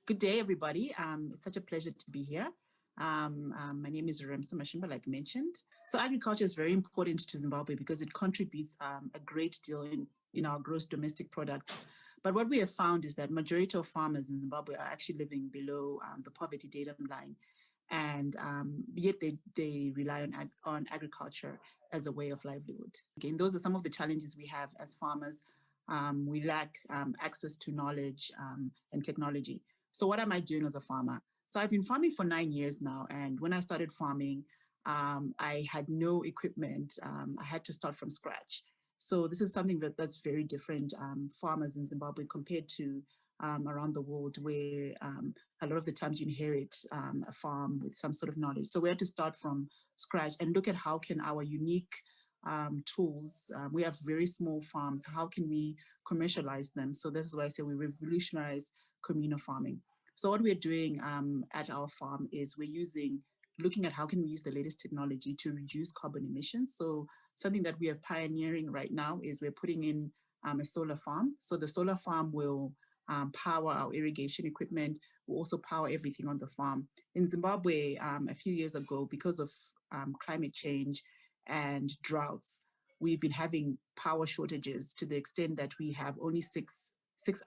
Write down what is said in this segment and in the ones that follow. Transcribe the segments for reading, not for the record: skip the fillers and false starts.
Good day, everybody. It's such a pleasure to be here. My name is Ruramiso Mashumba, like mentioned. So agriculture is very important to Zimbabwe because it contributes a great deal in our gross domestic product. But what we have found is that majority of farmers in Zimbabwe are actually living below the poverty datum line. And yet they rely on agriculture as a way of livelihood. Again, those are some of the challenges we have as farmers. We lack access to knowledge and technology. So what am I doing as a farmer? So I've been farming for 9 years now. And when I started farming, I had no equipment. I had to start from scratch. So this is something that's very different farmers in Zimbabwe compared to around the world, where a lot of the times you inherit a farm with some sort of knowledge. So we had to start from scratch and look at how can our unique tools, we have very small farms, how can we commercialize them? So this is why I say we revolutionize communal farming. So what we're doing at our farm is looking at how can we use the latest technology to reduce carbon emissions. So something that we are pioneering right now is we're putting in a solar farm. So the solar farm will power our irrigation equipment, will also power everything on the farm. In Zimbabwe, a few years ago, because of climate change and droughts, we've been having power shortages to the extent that we have only six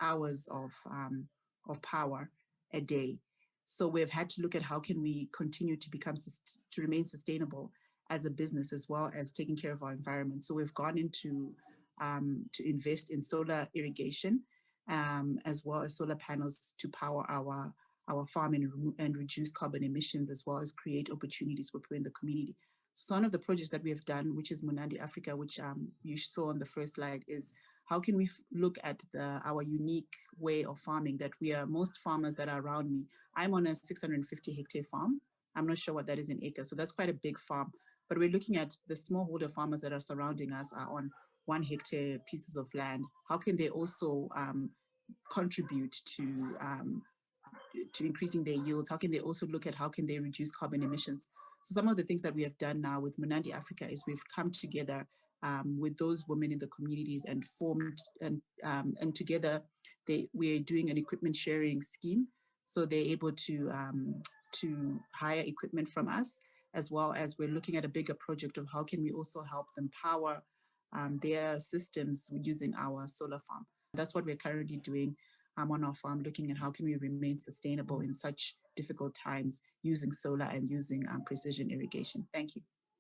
hours of power a day. So we've had to look at how can we continue to remain sustainable as a business, as well as taking care of our environment. So we've gone into to invest in solar irrigation, as well as solar panels to power our farm and reduce carbon emissions, as well as create opportunities for people in the community. So one of the projects that we have done, which is Munandi Africa, which you saw on the first slide, is how can we look at our unique way of farming that most farmers that are around me. I'm on a 650 hectare farm. I'm not sure what that is in acres, so that's quite a big farm. But we're looking at the smallholder farmers that are surrounding us are on 1 hectare pieces of land. How can they also contribute to increasing their yields? How can they also look at how can they reduce carbon emissions? So some of the things that we have done now with Munandi Africa is we've come together with those women in the communities and formed, and together we're doing an equipment sharing scheme. So they're able to hire equipment from us, as well as we're looking at a bigger project of how can we also help them power their systems using our solar farm. That's what we're currently doing on our farm, looking at how can we remain sustainable in such difficult times using solar and using precision irrigation. Thank you.